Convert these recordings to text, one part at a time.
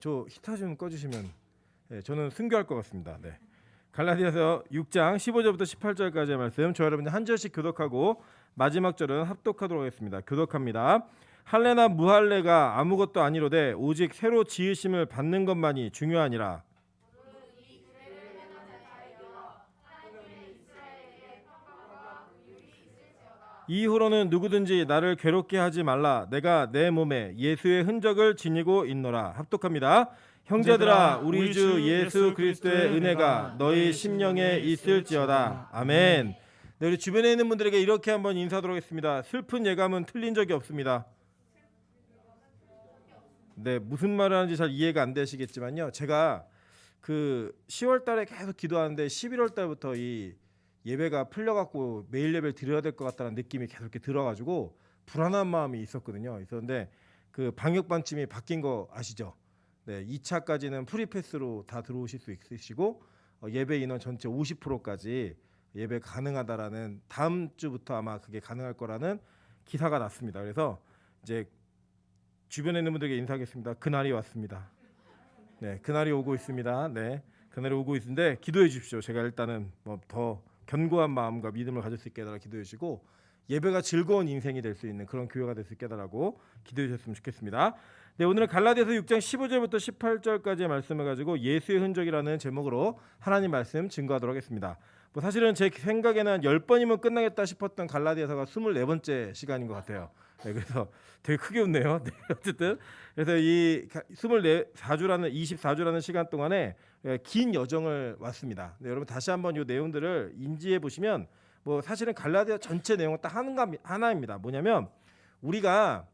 저 히타 좀 꺼주시면 저는 순교할 것 같습니다. 네. 갈라디아서 6장 15절부터 18절까지의 말씀 저 여러분들 한 절씩 교독하고 마지막 절은 합독하도록 하겠습니다. 교독합니다. 할례나 무할례가 아무것도 아니로되 오직 새로 지으심을 받는 것만이 중요하니라. 이후로는 누구든지 나를 괴롭게 하지 말라. 내가 내 몸에 예수의 흔적을 지니고 있노라. 합독합니다. 형제들아 우리 주 예수 그리스도의 은혜가 너희 심령에 있을지어다. 아멘. 네, 우리 주변에 있는 분들에게 이렇게 한번 인사하도록 하겠습니다. 슬픈 예감은 틀린 적이 없습니다. 네, 무슨 말을 하는지 잘 이해가 안 되시겠지만요. 제가 그 10월 달에 계속 기도하는데 11월 달부터 이 예배가 풀려갖고 매일 예배를 드려야 될 것 같다는 느낌이 계속 이렇게 들어가지고 불안한 마음이 있었거든요. 있었는데 그 방역 방침이 바뀐 거 아시죠? 네, 2차까지는 프리패스로 다 들어오실 수 있으시고 예배 인원 전체 50%까지 예배 가능하다라는 다음 주부터 아마 그게 가능할 거라는 기사가 났습니다. 그래서 이제 주변에 있는 분들에게 인사하겠습니다. 그날이 왔습니다. 네, 그날이 오고 있습니다. 네, 그날이 오고 있는데 기도해 주십시오. 제가 일단은 뭐 더 견고한 마음과 믿음을 가질 수 있게 해달라 기도해 주시고 예배가 즐거운 인생이 될 수 있는 그런 교회가 될 수 있게 해달라고 기도해 주셨으면 좋겠습니다. 네, 오늘은 갈라디아서 6장 15절부터 18절까지의 말씀을 가지고 예수의 흔적이라는 제목으로 하나님 말씀 증거하도록 하겠습니다. 뭐 사실은 제 생각에는 한 10번이면 끝나겠다 싶었던 갈라디아서가 24번째 시간인 것 같아요. 네, 그래서 되게 크게 웃네요. 네, 어쨌든 그래서 이 24주라는 시간 동안에 긴 여정을 왔습니다. 네, 여러분 다시 한번 이 내용들을 인지해 보시면 뭐 사실은 갈라디아 전체 내용은 딱 하나입니다. 뭐냐면 우리가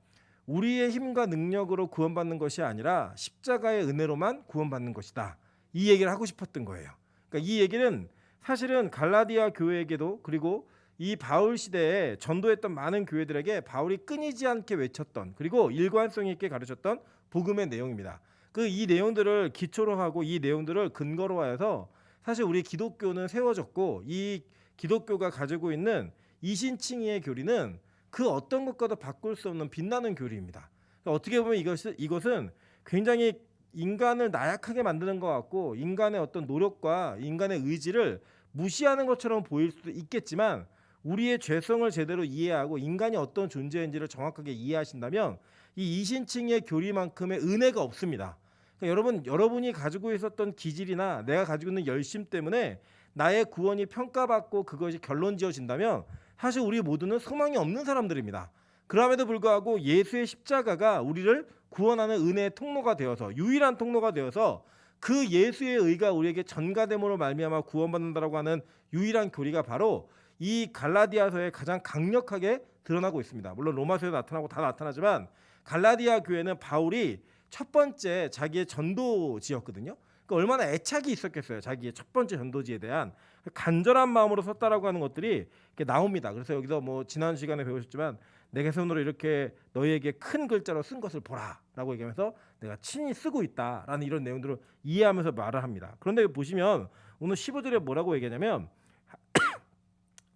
우리의 힘과 능력으로 구원받는 것이 아니라 십자가의 은혜로만 구원받는 것이다. 이 얘기를 하고 싶었던 거예요. 그러니까 이 얘기는 사실은 갈라디아 교회에게도 그리고 이 바울 시대에 전도했던 많은 교회들에게 바울이 끊이지 않게 외쳤던 그리고 일관성 있게 가르쳤던 복음의 내용입니다. 그 이 내용들을 기초로 하고 이 내용들을 근거로 하여서 사실 우리 기독교는 세워졌고 이 기독교가 가지고 있는 이신칭의의 교리는 그 어떤 것과도 바꿀 수 없는 빛나는 교리입니다. 그러니까 어떻게 보면 이것은 굉장히 인간을 나약하게 만드는 것 같고 인간의 어떤 노력과 인간의 의지를 무시하는 것처럼 보일 수도 있겠지만 우리의 죄성을 제대로 이해하고 인간이 어떤 존재인지를 정확하게 이해하신다면 이 이신칭의 교리만큼의 은혜가 없습니다. 그러니까 여러분이 가지고 있었던 기질이나 내가 가지고 있는 열심 때문에 나의 구원이 평가받고 그것이 결론 지어진다면 사실 우리 모두는 소망이 없는 사람들입니다. 그럼에도 불구하고 예수의 십자가가 우리를 구원하는 은혜의 통로가 되어서 유일한 통로가 되어서 그 예수의 의가 우리에게 전가됨으로 말미암아 구원받는다라고 하는 유일한 교리가 바로 이 갈라디아서에 가장 강력하게 드러나고 있습니다. 물론 로마서에 나타나고 다 나타나지만 갈라디아 교회는 바울이 첫 번째 자기의 전도지였거든요. 그러니까 얼마나 애착이 있었겠어요. 자기의 첫 번째 전도지에 대한 간절한 마음으로 썼다라고 하는 것들이 이렇게 나옵니다. 그래서 여기서 뭐 지난 시간에 배우셨지만 내게 손으로 이렇게 너희에게 큰 글자로 쓴 것을 보라라고 얘기하면서 내가 친히 쓰고 있다라는 이런 내용들을 이해하면서 말을 합니다. 그런데 보시면 오늘 15절에 뭐라고 얘기하냐면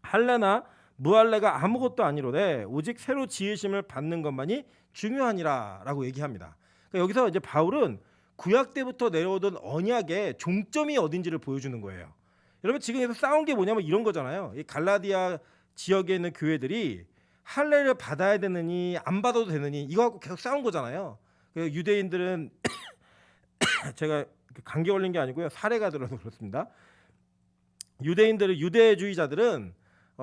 할례나 무할례가 아무것도 아니로되 오직 새로 지으심을 받는 것만이 중요하니라라고 얘기합니다. 그러니까 여기서 이제 바울은 구약 때부터 내려오던 언약의 종점이 어딘지를 보여주는 거예요. 여러분 지금 여기서 싸운 게 뭐냐면 이런 거잖아요. 이 갈라디아 지역에 있는 교회들이 할례를 받아야 되느니 안 받아도 되느니 이거 갖고 계속 싸운 거잖아요. 유대인들은 제가 감기 걸린 게 아니고요. 사례가 들어서 그렇습니다. 유대주의자들은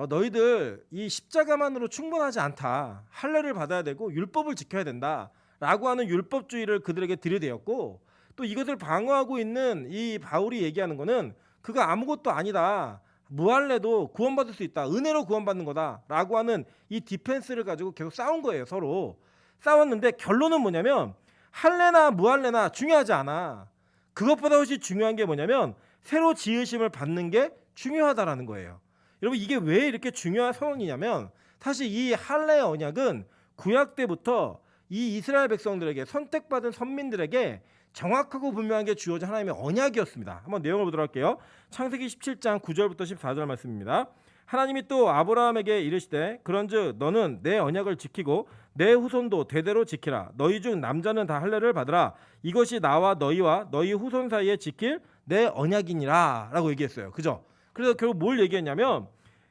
너희들 이 십자가만으로 충분하지 않다. 할례를 받아야 되고 율법을 지켜야 된다라고 하는 율법주의를 그들에게 들이대었고 또 이것을 방어하고 있는 이 바울이 얘기하는 거는 그거 아무것도 아니다. 무할례도 구원받을 수 있다. 은혜로 구원받는 거다라고 하는 이 디펜스를 가지고 계속 싸운 거예요. 서로 싸웠는데 결론은 뭐냐면 할례나 무할례나 중요하지 않아. 그것보다 훨씬 중요한 게 뭐냐면 새로 지으심을 받는 게 중요하다라는 거예요. 여러분 이게 왜 이렇게 중요한 상황이냐면 사실 이 할례 언약은 구약 때부터 이 이스라엘 백성들에게 선택받은 선민들에게 정확하고 분명하게 주어진 하나님의 언약이었습니다. 한번 내용을 보도록 할게요. 창세기 17장 9절부터 14절 말씀입니다. 하나님이 또 아브라함에게 이르시되 그런즉 너는 내 언약을 지키고 내 후손도 대대로 지키라. 너희 중 남자는 다 할례를 받으라. 이것이 나와 너희와 너희 후손 사이에 지킬 내 언약이니라 라고 얘기했어요. 그죠? 그래서 결국 뭘 얘기했냐면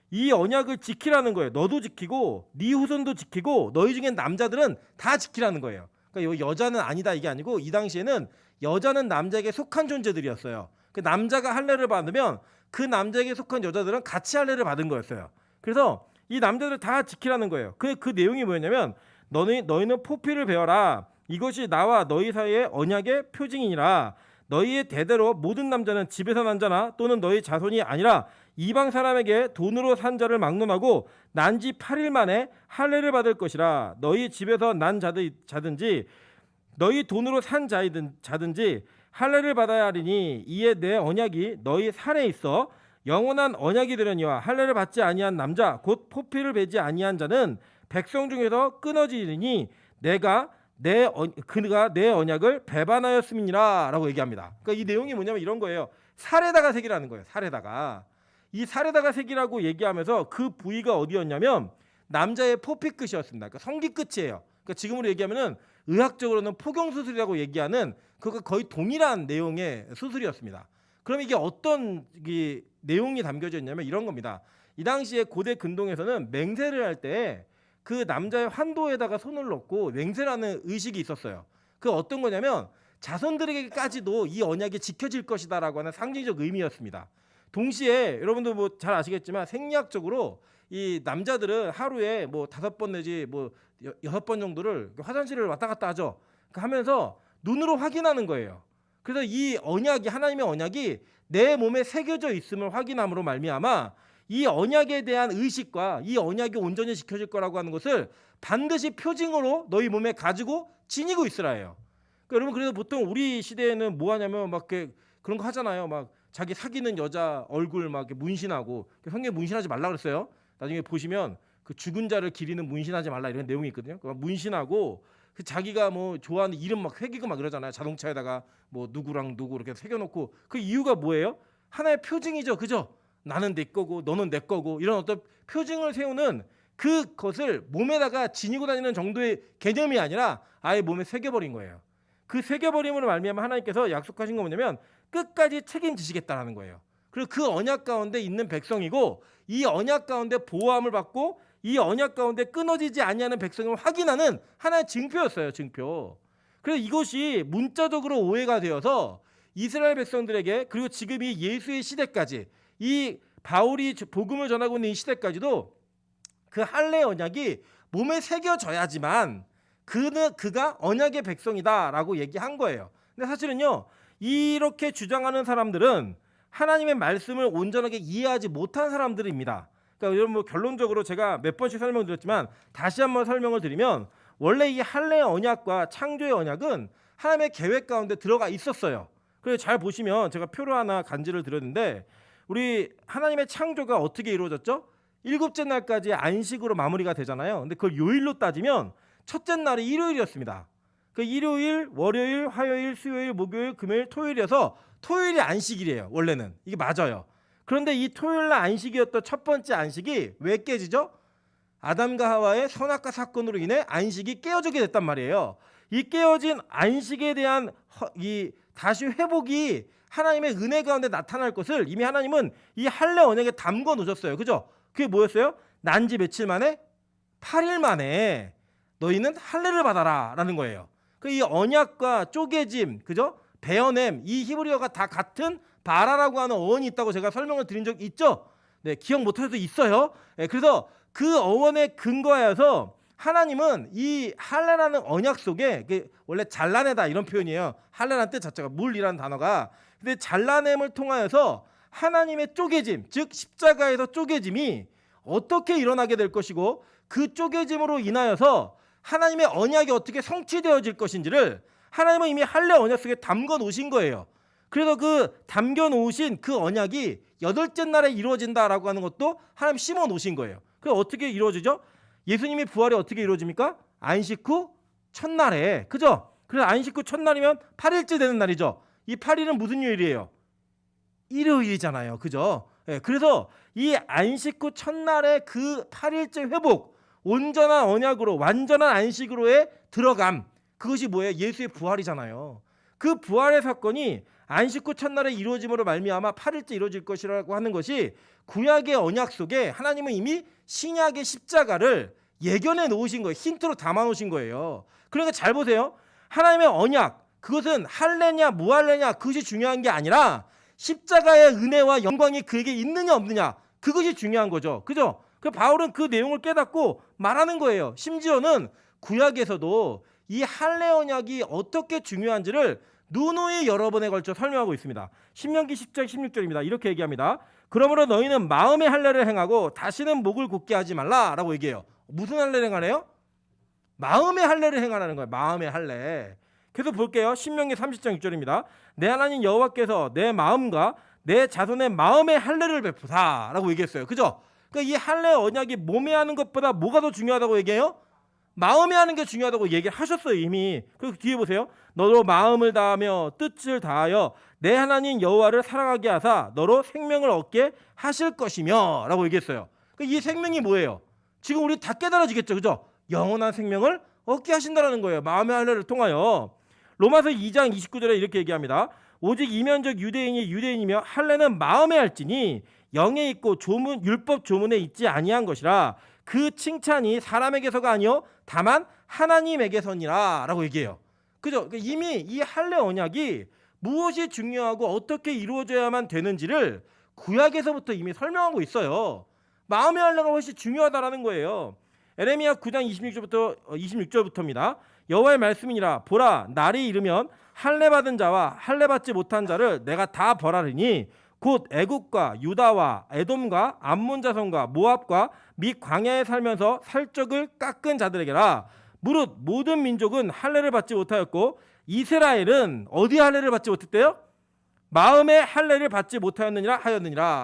이 언약을 지키라는 거예요. 너도 지키고 네 후손도 지키고 너희 중엔 남자들은 다 지키라는 거예요. 그러니까 여자는 아니다 이게 아니고 이 당시에는 여자는 남자에게 속한 존재들이었어요. 그 남자가 할례를 받으면 그 남자에게 속한 여자들은 같이 할례를 받은 거였어요. 그래서 이 남자들 다 지키라는 거예요. 그 내용이 뭐였냐면 너희는 포피를 베어라. 이것이 나와 너희 사이의 언약의 표징이니라. 너희의 대대로 모든 남자는 집에서 난 자나 또는 너희 자손이 아니라 이방 사람에게 돈으로 산 자를 막론하고 난 지 8일 만에 할례를 받을 것이라. 너희 집에서 난 자든지 너희 돈으로 산 자든지 할례를 받아야 하리니 이에 내 언약이 너희 살에 있어 영원한 언약이 되려니와 할례를 받지 아니한 남자 곧 포피를 베지 아니한 자는 백성 중에서 끊어지리니 그가 내 언약을 배반하였음이니라 라고 얘기합니다. 그러니까 이 내용이 뭐냐면 이런 거예요. 살에다가 새기라는 거예요. 살에다가. 이 살에다가 새기라고 얘기하면서 그 부위가 어디였냐면 남자의 포피 끝이었습니다. 그러니까 성기 끝이에요. 그러니까 지금으로 얘기하면은 의학적으로는 포경 수술이라고 얘기하는 그거 거의 동일한 내용의 수술이었습니다. 그럼 이게 어떤 내용이 담겨져 있냐면 이런 겁니다. 이 당시에 고대 근동에서는 맹세를 할 때 그 남자의 환도에다가 손을 넣고 맹세라는 의식이 있었어요. 그 어떤 거냐면 자손들에게까지도 이 언약이 지켜질 것이다라고 하는 상징적 의미였습니다. 동시에 여러분들 뭐 잘 아시겠지만 생리학적으로 이 남자들은 하루에 뭐 5번 내지 뭐 6번 정도를 화장실을 왔다 갔다 하죠. 하면서 눈으로 확인하는 거예요. 그래서 이 언약이 하나님의 언약이 내 몸에 새겨져 있음을 확인함으로 말미암아 이 언약에 대한 의식과 이 언약이 온전히 지켜질 거라고 하는 것을 반드시 표징으로 너희 몸에 가지고 지니고 있으라 해요. 그러니까 여러분 그래서 보통 우리 시대에는 뭐 하냐면 막 그런 거 하잖아요. 막 자기 사귀는 여자 얼굴 막 문신하고 성경에 문신하지 말라 그랬어요. 나중에 보시면 그 죽은 자를 기리는 문신하지 말라 이런 내용이 있거든요. 문신하고 그 자기가 뭐 좋아하는 이름 막 새기고 막 그러잖아요. 자동차에다가 뭐 누구랑 누구 이렇게 새겨놓고 그 이유가 뭐예요? 하나의 표징이죠, 그죠? 나는 내 거고 너는 내 거고 이런 어떤 표징을 세우는 그것을 몸에다가 지니고 다니는 정도의 개념이 아니라 아예 몸에 새겨버린 거예요. 그 새겨버림으로 말미암아 하나님께서 약속하신 건 뭐냐면 끝까지 책임지시겠다라는 거예요. 그리고 그 언약 가운데 있는 백성이고 이 언약 가운데 보호함을 받고 이 언약 가운데 끊어지지 아니하는 백성을 확인하는 하나의 증표였어요. 증표. 그래서 이것이 문자적으로 오해가 되어서 이스라엘 백성들에게 그리고 지금 이 예수의 시대까지 이 바울이 복음을 전하고 있는 이 시대까지도 그 할례 언약이 몸에 새겨져야지만 그가 언약의 백성이다라고 얘기한 거예요. 근데 사실은요. 이렇게 주장하는 사람들은 하나님의 말씀을 온전하게 이해하지 못한 사람들입니다. 그러니까 여러분 뭐 결론적으로 제가 몇 번씩 설명드렸지만 다시 한번 설명을 드리면 원래 이 할례 언약과 창조의 언약은 하나님의 계획 가운데 들어가 있었어요. 그래서 잘 보시면 제가 표로 하나 간지를 드렸는데 우리 하나님의 창조가 어떻게 이루어졌죠? 7째 날까지 안식으로 마무리가 되잖아요. 근데 그걸 요일로 따지면 첫째 날이 일요일이었습니다. 그 일요일, 월요일, 화요일, 수요일, 목요일, 금요일, 토요일이어서 토요일이 안식일이에요. 원래는 이게 맞아요. 그런데 이 토요일 날 안식이었던 첫 번째 안식이 왜 깨지죠? 아담과 하와의 선악과 사건으로 인해 안식이 깨어지게 됐단 말이에요. 이 깨어진 안식에 대한 이 다시 회복이 하나님의 은혜 가운데 나타날 것을 이미 하나님은 이 할례 언약에 담궈 놓으셨어요. 그죠? 그게 뭐였어요? 난지 며칠 만에 8일 만에 너희는 할례를 받아라 라는 거예요. 이 언약과 쪼개짐, 그죠? 베어냄, 이 히브리어가 다 같은 바라라고 하는 어원이 있다고 제가 설명을 드린 적 있죠? 네, 기억 못할 수도 있어요. 네, 그래서 그 어원에 근거하여서 하나님은 이 할례라는 언약 속에 원래 잘라내다 이런 표현이에요. 할례라는 뜻 자체가 물이라는 단어가. 근데 잘라냄을 통하여서 하나님의 쪼개짐, 즉 십자가에서 쪼개짐이 어떻게 일어나게 될 것이고 그 쪼개짐으로 인하여서 하나님의 언약이 어떻게 성취되어질 것인지를 하나님은 이미 할례 언약 속에 담궈 놓으신 거예요. 그래서 그 담겨 놓으신 그 언약이 8째 날에 이루어진다라고 하는 것도 하나님 심어 놓으신 거예요. 그럼 어떻게 이루어지죠? 예수님이 부활이 어떻게 이루어집니까? 안식 후 첫날에. 그죠? 그래서 안식 후 첫날이면 8일째 되는 날이죠. 이 8일은 무슨 요일이에요? 일요일이잖아요. 그죠? 예, 그래서 이 안식 후 첫날의 그 8일째 회복, 온전한 언약으로 완전한 안식으로의 들어감, 그것이 뭐예요? 예수의 부활이잖아요. 그 부활의 사건이 안식 후 첫날에 이루어짐으로 말미암아 8일째 이루어질 것이라고 하는 것이 구약의 언약 속에 하나님은 이미 신약의 십자가를 예견해 놓으신 거예요. 힌트로 담아 놓으신 거예요. 그러니까 잘 보세요. 하나님의 언약, 그것은 할례냐 무할례냐 그것이 중요한 게 아니라 십자가의 은혜와 영광이 그에게 있느냐 없느냐, 그것이 중요한 거죠. 그죠? 그 바울은 그 내용을 깨닫고 말하는 거예요. 심지어는 구약에서도 이 할례 언약이 어떻게 중요한지를 누누이 여러 번에 걸쳐 설명하고 있습니다. 신명기 10장 16절입니다. 이렇게 얘기합니다. 그러므로 너희는 마음의 할례를 행하고 다시는 목을 굳게 하지 말라라고 얘기해요. 무슨 할례를 행하래요? 마음의 할례를 행하라는 거예요. 마음의 할례. 계속 볼게요. 신명기 30장 6절입니다. 내 하나님 여호와께서 내 마음과 내 자손의 마음의 할례를 베푸사라고 얘기했어요. 그죠? 그러니까 이 할례 언약이 몸에 하는 것보다 뭐가 더 중요하다고 얘기해요? 마음에 하는 게 중요하다고 얘기하셨어요 이미. 그리고 뒤에 보세요. 너로 마음을 다하며 뜻을 다하여 내 하나님 여호와를 사랑하게 하사 너로 생명을 얻게 하실 것이며 라고 얘기했어요. 이 생명이 뭐예요? 지금 우리 다 깨달아지겠죠. 그죠? 영원한 생명을 얻게 하신다는 거예요. 마음의 할례를 통하여. 로마서 2장 29절에 이렇게 얘기합니다. 오직 이면적 유대인이 유대인이며 할례는 마음에 할지니 영에 있고 조문 율법 조문에 있지 아니한 것이라 그 칭찬이 사람에게서가 아니요 다만 하나님에게서니라 라고 얘기해요. 그죠? 이미 이 할례 언약이 무엇이 중요하고 어떻게 이루어져야만 되는지를 구약에서부터 이미 설명하고 있어요. 마음의 할례가 훨씬 중요하다라는 거예요. 에레미야 9장 26절부터입니다. 여호와의 말씀이니라 보라 날이 이르면 할례 받은 자와 할례 받지 못한 자를 내가 다 벌하리니 곧 애굽과 유다와 에돔과 암몬 자손과 모압과 및 광야에 살면서 살적을 깎은 자들에게라. 무릇 모든 민족은 할례를 받지 못하였고 이스라엘은 어디 할례를 받지 못했대요? 마음의 할례를 받지 못하였느니라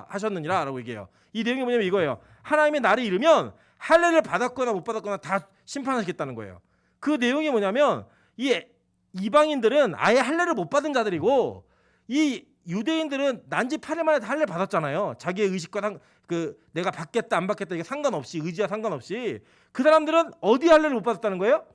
하셨느니라라고 얘기해요. 이 내용이 뭐냐면 이거예요. 하나님의 날이 이르면 할례를 받았거나 못 받았거나 다 심판하시겠다는 거예요. 그 내용이 뭐냐면 이 이방인들은 아예 할례를 못 받은 자들이고 이 유대인들은 난지 8일 만에 할례 받았잖아요. 자기의 의식과 내가 받겠다 안 받겠다 이게 상관없이, 의지와 상관없이. 그 사람들은 어디 할례를 못 받았다는 거예요?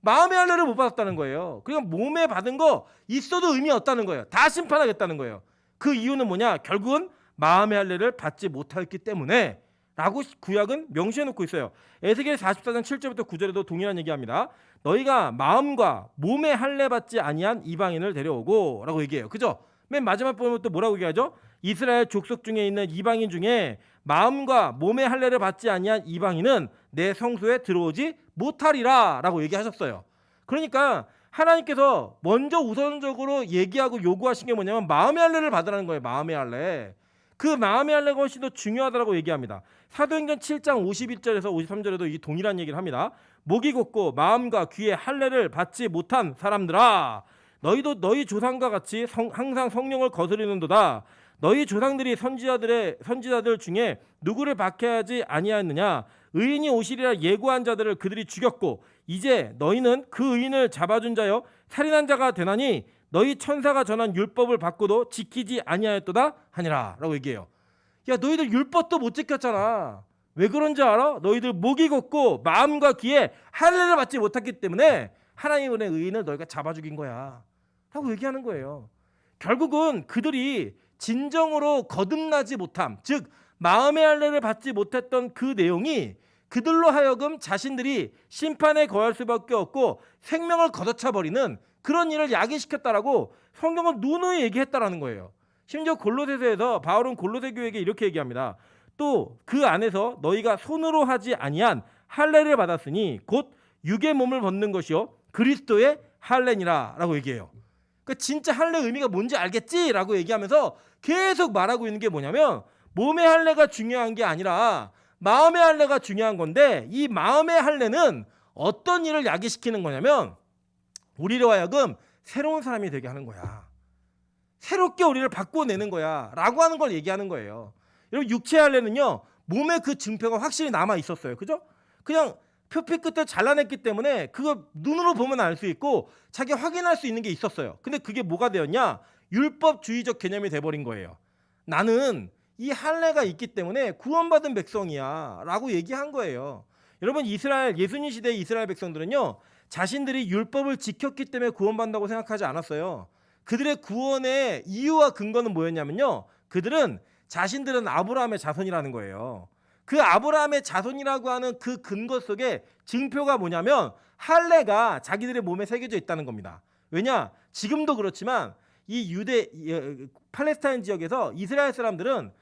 마음의 할례를 못 받았다는 거예요. 그러니까 몸에 받은 거 있어도 의미 없다는 거예요. 다 심판하겠다는 거예요. 그 이유는 뭐냐? 결국은 마음의 할례를 받지 못했기 때문에 라고 구약은 명시해 놓고 있어요. 에스겔 44장 7절부터 9절에도 동일한 얘기합니다. 너희가 마음과 몸의 할례 받지 아니한 이방인을 데려오고 라고 얘기해요. 그죠? 맨 마지막 보면 또 뭐라고 얘기하죠? 이스라엘 족속 중에 있는 이방인 중에 마음과 몸의 할례를 받지 아니한 이방인은 내 성소에 들어오지 못하리라 라고 얘기하셨어요. 그러니까 하나님께서 먼저 우선적으로 얘기하고 요구하신 게 뭐냐면 마음의 할례를 받으라는 거예요. 마음의 할례. 그 마음의 할례가 훨씬 더 중요하다고 얘기합니다. 사도행전 7장 51절에서 53절에도 이 동일한 얘기를 합니다. 목이 곧고 마음과 귀에 할례를 받지 못한 사람들아 너희도 너희 조상과 같이 항상 성령을 거스르는도다. 너희 조상들이 선지자들 중에 누구를 박해하지 아니하였느냐? 의인이 오시리라 예고한 자들을 그들이 죽였고 이제 너희는 그 의인을 잡아준 자여 살인한 자가 되나니 너희 천사가 전한 율법을 받고도 지키지 아니하였도다 하니라 라고 얘기해요. 야 너희들 율법도 못 지켰잖아. 왜 그런지 알아? 너희들 목이 곧고 마음과 귀에 할례를 받지 못했기 때문에 하나님의 의인을 너희가 잡아 죽인 거야 라고 얘기하는 거예요. 결국은 그들이 진정으로 거듭나지 못함, 즉 마음의 할례를 받지 못했던 그 내용이 그들로 하여금 자신들이 심판에 거할 수밖에 없고 생명을 걷어차버리는 그런 일을 야기시켰다라고 성경은 누누이 얘기했다라는 거예요. 심지어 골로새서에서 바울은 골로새 교회에게 이렇게 얘기합니다. 또 그 안에서 너희가 손으로 하지 아니한 할례를 받았으니 곧 육의 몸을 벗는 것이요 그리스도의 할례니라 라고 얘기해요. 그러니까 진짜 할례 의미가 뭔지 알겠지? 라고 얘기하면서 계속 말하고 있는 게 뭐냐면 몸의 할례가 중요한 게 아니라 마음의 할례가 중요한 건데 이 마음의 할례는 어떤 일을 야기시키는 거냐면 우리로 하여금 새로운 사람이 되게 하는 거야. 새롭게 우리를 바꿔내는 거야 라고 하는 걸 얘기하는 거예요. 여러분 육체 할례는요 몸에 그 증표가 확실히 남아 있었어요. 그죠? 그냥 표피 끝을 잘라냈기 때문에 그거 눈으로 보면 알 수 있고 자기가 확인할 수 있는 게 있었어요. 근데 그게 뭐가 되었냐? 율법주의적 개념이 돼버린 거예요. 나는 이 할례가 있기 때문에 구원받은 백성이야라고 얘기한 거예요. 여러분 이스라엘 예수님 시대의 이스라엘 백성들은요. 자신들이 율법을 지켰기 때문에 구원받는다고 생각하지 않았어요. 그들의 구원의 이유와 근거는 뭐였냐면요. 그들은 자신들은 아브라함의 자손이라는 거예요. 그 아브라함의 자손이라고 하는 그 근거 속에 증표가 뭐냐면 할례가 자기들의 몸에 새겨져 있다는 겁니다. 왜냐? 지금도 그렇지만 이 유대 팔레스타인 지역에서 이스라엘 사람들은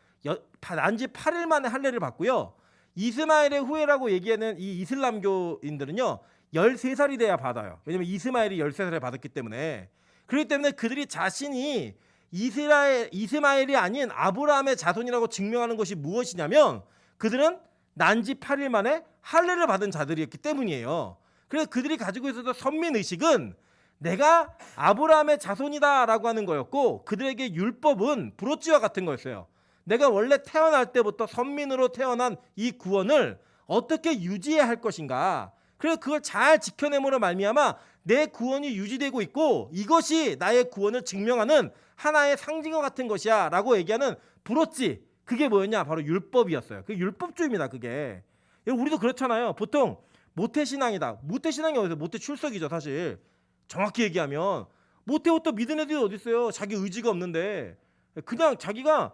난지 8일 만에 할례를 받고요. 이스마엘의 후예라고 얘기하는 이 이슬람교인들은요. 13살이 돼야 받아요. 왜냐면 이스마엘이 13살에 받았기 때문에. 그렇기 때문에 그들이 자신이 이스마엘이 아닌 아브라함의 자손이라고 증명하는 것이 무엇이냐면 그들은 난지 8일 만에 할례를 받은 자들이었기 때문이에요. 그래서 그들이 가지고 있었던 선민의식은 내가 아브라함의 자손이다라고 하는 거였고 그들에게 율법은 브로치와 같은 거였어요. 내가 원래 태어날 때부터 선민으로 태어난 이 구원을 어떻게 유지해야 할 것인가. 그래서 그걸 잘 지켜내므로 말미암아 내 구원이 유지되고 있고 이것이 나의 구원을 증명하는 하나의 상징과 같은 것이야 라고 얘기하는 브로치. 그게 뭐였냐? 바로 율법이었어요. 그게 율법주의입니다. 그게. 우리도 그렇잖아요. 보통 모태신앙이다. 모태신앙이 어디서? 모태출석이죠. 사실. 정확히 얘기하면 모태부터 믿은 애들이 어디 있어요. 자기 의지가 없는데 그냥 자기가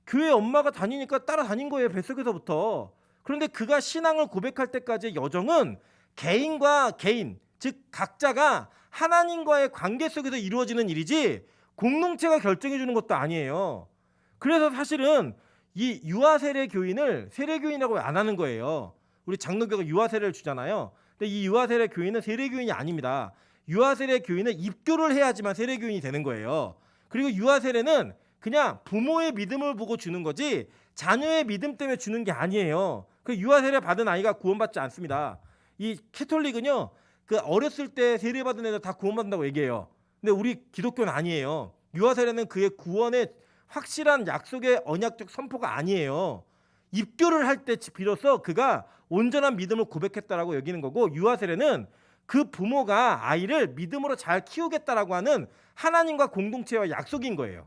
교회 엄마가 다니니까 따라다닌 거예요. 뱃속에서부터. 그런데 그가 신앙을 고백할 때까지의 여정은 개인과 개인, 즉 각자가 하나님과의 관계 속에서 이루어지는 일이지 공동체가 결정해 주는 것도 아니에요. 그래서 사실은 이 유아세례 교인을 세례교인이라고 안 하는 거예요. 우리 장로교가 유아세례를 주잖아요. 근데 이 유아세례 교인은 세례교인이 아닙니다. 유아세례 교인은 입교를 해야지만 세례교인이 되는 거예요. 그리고 유아세례는 그냥 부모의 믿음을 보고 주는 거지 자녀의 믿음 때문에 주는 게 아니에요. 그 유아세례 받은 아이가 구원받지 않습니다. 이 캐톨릭은요, 그 어렸을 때 세례받은 애들 다 구원받는다고 얘기해요. 근데 우리 기독교는 아니에요. 유아세례는 그의 구원의 확실한 약속의 언약적 선포가 아니에요. 입교를 할 때 비로소 그가 온전한 믿음을 고백했다라고 여기는 거고 유아세례는 그 부모가 아이를 믿음으로 잘 키우겠다라고 하는 하나님과 공동체와 약속인 거예요.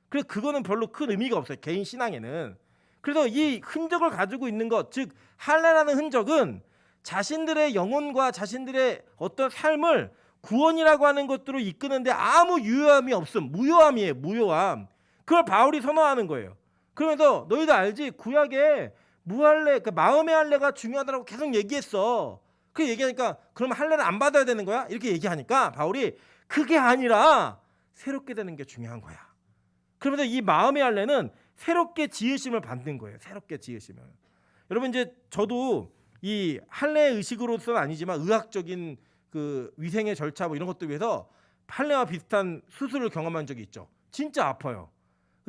그래서 그거는 별로 큰 의미가 없어요. 개인 신앙에는. 그래서 이 흔적을 가지고 있는 것, 즉 할례라는 흔적은 자신들의 영혼과 자신들의 어떤 삶을 구원이라고 하는 것들로 이끄는데 아무 유효함이 없음. 무효함이에요. 무효함. 그걸 바울이 선언하는 거예요. 그러면서 너희도 알지? 구약에 무할례, 그 마음의 할례가 중요하다고 계속 얘기했어. 그 얘기하니까 그럼 할례를 안 받아야 되는 거야? 이렇게 얘기하니까 바울이 그게 아니라 새롭게 되는 게 중요한 거야. 그러면서 이 마음의 할례는 새롭게 지으심을 받는 거예요. 새롭게 지으심을. 여러분 이제 저도 이 할례 의식으로서는 아니지만 의학적인 그 위생의 절차 뭐 이런 것들 위해서 할례와 비슷한 수술을 경험한 적이 있죠. 진짜 아파요.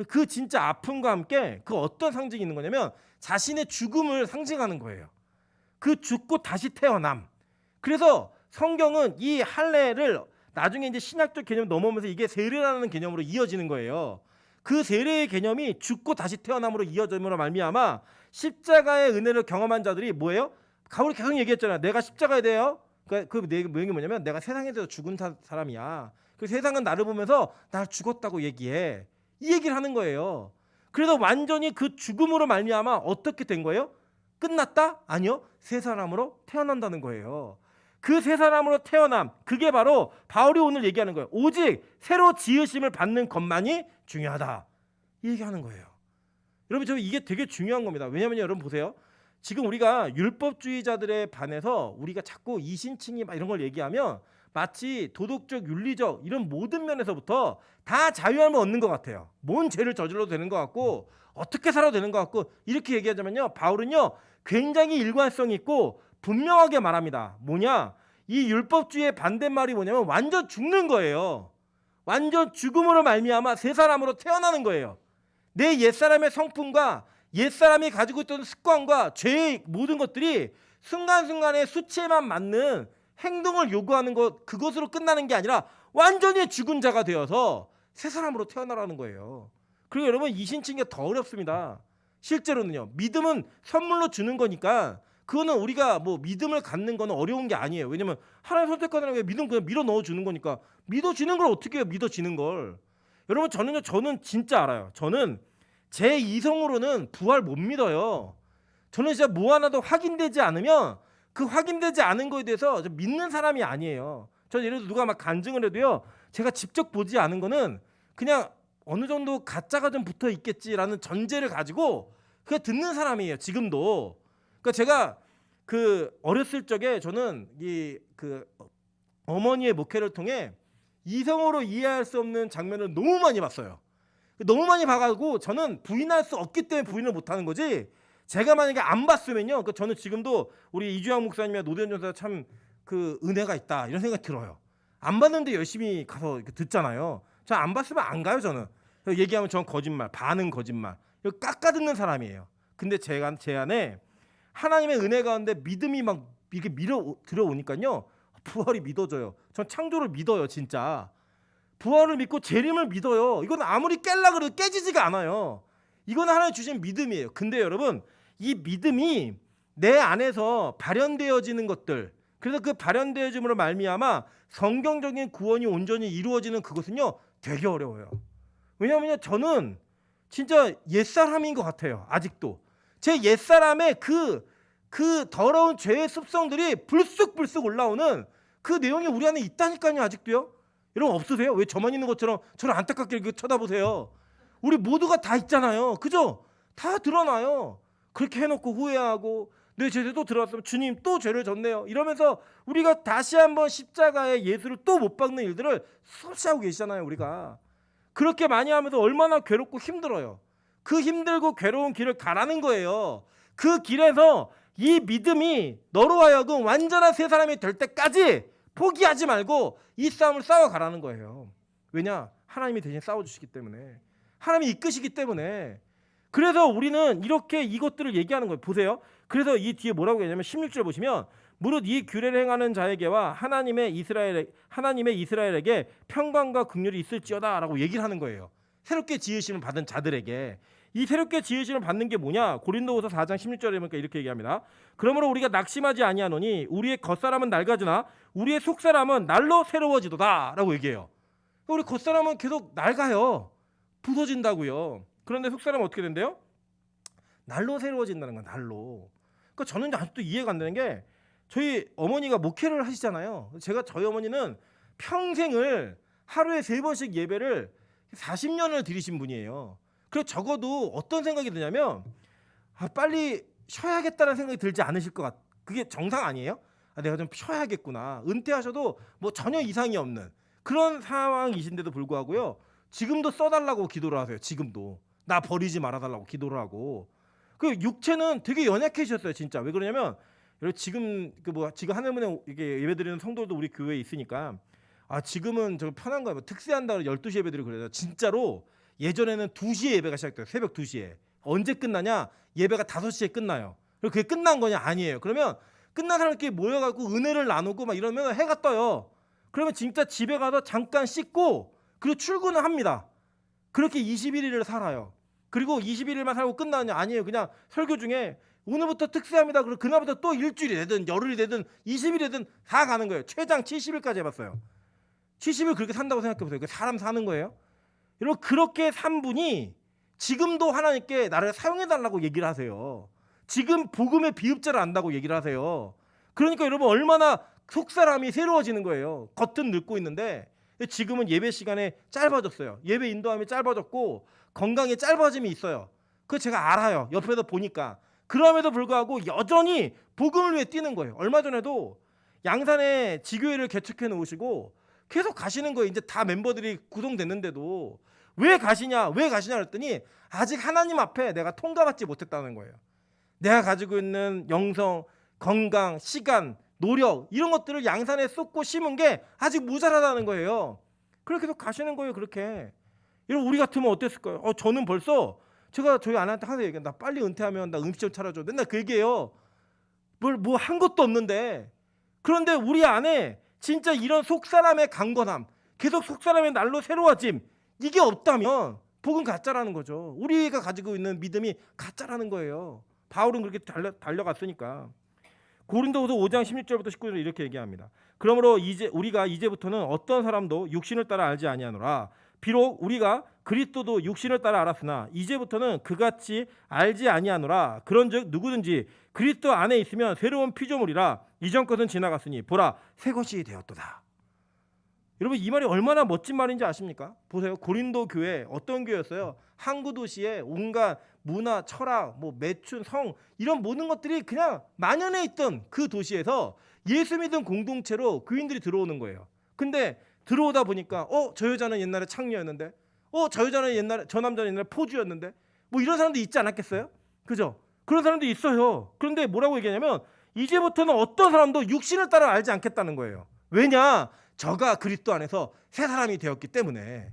그 진짜 아픔과 함께 그 어떤 상징이 있는 거냐면 자신의 죽음을 상징하는 거예요. 그 죽고 다시 태어남. 그래서 성경은 이 할례를 나중에 이제 신약적 개념 넘어오면서 이게 세례라는 개념으로 이어지는 거예요. 그 세례의 개념이 죽고 다시 태어남으로 이어짐으로 말미암아 십자가의 은혜를 경험한 자들이 뭐예요? 바울이 계속 얘기했잖아요. 내가 십자가에 대해요. 그 내용이 뭐냐면 내가 세상에서 죽은 사람이야. 그 세상은 나를 보면서 날 죽었다고 얘기해. 이 얘기를 하는 거예요. 그래서 완전히 그 죽음으로 말미암아 어떻게 된 거예요? 끝났다? 아니요. 새 사람으로 태어난다는 거예요. 그 새 사람으로 태어남, 그게 바로 바울이 오늘 얘기하는 거예요. 오직 새로 지으심을 받는 것만이 중요하다. 이 얘기하는 거예요. 여러분 저 이게 되게 중요한 겁니다. 왜냐하면 여러분 보세요. 지금 우리가 율법주의자들에 반해서 우리가 자꾸 이신칭의 이런 걸 얘기하면 마치 도덕적, 윤리적 이런 모든 면에서부터 다 자유함을 얻는 것 같아요. 뭔 죄를 저질러도 되는 것 같고 어떻게 살아도 되는 것 같고 이렇게 얘기하자면요. 바울은요. 굉장히 일관성 있고 분명하게 말합니다. 뭐냐? 이 율법주의의 반대말이 뭐냐면 완전 죽는 거예요. 완전 죽음으로 말미암아 새 사람으로 태어나는 거예요. 내 옛사람의 성품과 옛사람이 가지고 있던 습관과 죄의 모든 것들이 순간순간의 수치에만 맞는 행동을 요구하는 것, 그것으로 끝나는 게 아니라 완전히 죽은 자가 되어서 새 사람으로 태어나라는 거예요. 그리고 여러분 이신칭이 더 어렵습니다. 실제로는요. 믿음은 선물로 주는 거니까 그거는 우리가 뭐 믿음을 갖는 거는 어려운 게 아니에요. 왜냐면 하나님 선택하는 게 믿음 그냥 밀어 넣어 주는 거니까 믿어지는 걸 어떻게 해요? 믿어지는 걸. 여러분 저는 진짜 알아요. 저는 제 이성으로는 부활 못 믿어요. 저는 진짜 뭐 하나도 확인되지 않으면 그 확인되지 않은 거에 대해서 믿는 사람이 아니에요. 저는 예를 들어 누가 막 간증을 해도요, 제가 직접 보지 않은 거는 그냥 어느 정도 가짜가 좀 붙어 있겠지라는 전제를 가지고 그냥 듣는 사람이에요. 지금도. 그러니까 제가 그 어렸을 적에 저는 이 그 어머니의 목회를 통해 이성으로 이해할 수 없는 장면을 너무 많이 봤어요. 너무 많이 봐가지고 저는 부인할 수 없기 때문에 부인을 못하는 거지. 제가 만약에 안 봤으면요, 그 저는 지금도 우리 이주영 목사님이나 노대현 전사 참 그 은혜가 있다 이런 생각이 들어요. 안 봤는데 열심히 가서 듣잖아요. 저 안 봤으면 안 가요. 저는 얘기하면 전 거짓말, 반은 거짓말, 이거 깎아 듣는 사람이에요. 근데 제가 제 안에 하나님의 은혜 가운데 믿음이 막 이렇게 밀어 들어오니까요, 부활이 믿어져요. 전 창조를 믿어요, 진짜. 부활을 믿고 재림을 믿어요. 이건 아무리 깰라 그래도 깨지지가 않아요. 이건 하나님 주신 믿음이에요. 근데 여러분, 이 믿음이 내 안에서 발현되어지는 것들, 그래서 그 발현되어짐으로 말미암아 성경적인 구원이 온전히 이루어지는 그것은요, 되게 어려워요. 왜냐하면 저는 진짜 옛사람인 것 같아요. 아직도 제 옛사람의 그 더러운 죄의 습성들이 불쑥불쑥 올라오는 그 내용이 우리 안에 있다니까요. 아직도요. 여러분 없으세요? 왜 저만 있는 것처럼 저를 안타깝게 이렇게 쳐다보세요? 우리 모두가 다 있잖아요. 그죠? 다 드러나요. 그렇게 해놓고 후회하고 내 죄도 들어왔으면 주님 또 죄를 졌네요, 이러면서 우리가 다시 한번 십자가의 예수를 또 못 박는 일들을 수없이 하고 계시잖아요. 우리가 그렇게 많이 하면서 얼마나 괴롭고 힘들어요. 그 힘들고 괴로운 길을 가라는 거예요. 그 길에서 이 믿음이 너로 하여금 완전한 새 사람이 될 때까지 포기하지 말고 이 싸움을 싸워가라는 거예요. 왜냐? 하나님이 대신 싸워주시기 때문에, 하나님이 이끄시기 때문에. 그래서 우리는 이렇게 이것들을 얘기하는 거예요. 보세요. 그래서 이 뒤에 뭐라고 얘기하냐면 16절 보시면, 무릇 이 규례를 행하는 자에게와 하나님의 이스라엘에게 평강과 긍휼이 있을지어다라고 얘기를 하는 거예요. 새롭게 지으심을 받은 자들에게. 이 새롭게 지으심을 받는 게 뭐냐? 고린도후서 4장 16절에 보니까 이렇게 얘기합니다. 그러므로 우리가 낙심하지 아니하노니 우리의 겉사람은 낡아지나 우리의 속사람은 날로 새로워지도다라고 얘기해요. 우리 겉사람은 계속 낡아요. 부서진다고요. 그런데 속사람은 어떻게 된대요? 날로 새로워진다는 건 날로. 그러니까 저는 아직도 이해가 안 되는 게, 저희 어머니가 목회를 하시잖아요. 저희 어머니는 평생을 하루에 3번씩 예배를 40년을 드리신 분이에요. 그래서 적어도 어떤 생각이 드냐면, 빨리 쉬어야겠다는 생각이 들지 않으실 것 같아요. 그게 정상 아니에요? 내가 좀 쉬어야겠구나. 은퇴하셔도 뭐 전혀 이상이 없는 그런 상황이신데도 불구하고요, 지금도 써달라고 기도를 하세요. 지금도 나 버리지 말아달라고 기도를 하고. 그 육체는 되게 연약해지셨어요, 진짜. 왜 그러냐면, 지금 지금 하늘문에 이게 예배드리는 성도도 우리 교회에 있으니까, 지금은 저 편한 거예요. 특세한다고 12시 예배드리고 그래요. 진짜로 예전에는 2시에 예배가 시작돼요. 새벽 2시에. 언제 끝나냐? 예배가 5시에 끝나요. 그리고 그게 끝난 거냐? 아니에요. 그러면 끝난 사람들끼리 모여가지고 은혜를 나누고 막 이러면 해가 떠요. 그러면 진짜 집에 가서 잠깐 씻고 그리고 출근을 합니다. 그렇게 21일을 살아요. 그리고 21일만 살고 끝나느냐? 아니에요. 그냥 설교 중에 오늘부터 특세합니다. 그리고 그날부터 또 일주일이 되든 열흘이 되든 20일이 되든 다 가는 거예요. 최장 70일까지 해봤어요. 70일 그렇게 산다고 생각해보세요. 그 사람 사는 거예요. 여러분, 그렇게 산 분이 지금도 하나님께 나를 사용해달라고 얘기를 하세요. 지금 복음의 비읍자를 안다고 얘기를 하세요. 그러니까 여러분, 얼마나 속사람이 새로워지는 거예요. 겉은 늙고 있는데 지금은 예배 시간에 짧아졌어요. 예배 인도함이 짧아졌고 건강에 짧아짐이 있어요. 그거 제가 알아요. 옆에서 보니까. 그럼에도 불구하고 여전히 복음을 위해 뛰는 거예요. 얼마 전에도 양산에 지교회를 개척해 놓으시고 계속 가시는 거예요. 이제 다 멤버들이 구성됐는데도 왜 가시냐 그랬더니 아직 하나님 앞에 내가 통과받지 못했다는 거예요. 내가 가지고 있는 영성, 건강, 시간, 노력 이런 것들을 양산에 쏟고 심은 게 아직 모자라다는 거예요. 그렇게 계속 가시는 거예요. 그렇게. 이런 우리 같으면 어땠을까요? 저는 벌써 제가 저희 아내한테 항상 얘기해요. 나 빨리 은퇴하면 나 음식점 차려줘. 맨날 그 얘기해요. 뭐 한 것도 없는데. 그런데 우리 안에 진짜 이런 속사람의 강건함, 계속 속사람의 날로 새로워짐, 이게 없다면 복음 가짜라는 거죠. 우리가 가지고 있는 믿음이 가짜라는 거예요. 바울은 그렇게 달려갔으니까. 고린도후서 5장 16절부터 19절 이렇게 얘기합니다. 그러므로 우리가 이제부터는 어떤 사람도 육신을 따라 알지 아니하노라. 비록 우리가 그리스도도 육신을 따라 알았으나 이제부터는 그같이 알지 아니하노라. 그런즉 누구든지 그리스도 안에 있으면 새로운 피조물이라. 이전 것은 지나갔으니 보라 새 것이 되었도다. 여러분 이 말이 얼마나 멋진 말인지 아십니까? 보세요. 고린도 교회 어떤 교회였어요? 항구 도시에 온갖 문화, 철학, 뭐 매춘, 성 이런 모든 것들이 그냥 만연해 있던 그 도시에서 예수 믿은 공동체로 교인들이 들어오는 거예요. 근데 들어오다 보니까 저 여자는 옛날에 창녀였는데 저 여자는 옛날에 저 남자는 옛날에 포주였는데 뭐 이런 사람도 있지 않았겠어요? 그죠? 그런 사람도 있어요. 그런데 뭐라고 얘기하냐면 이제부터는 어떤 사람도 육신을 따라 알지 않겠다는 거예요. 왜냐? 저가 그리스도 안에서 새 사람이 되었기 때문에.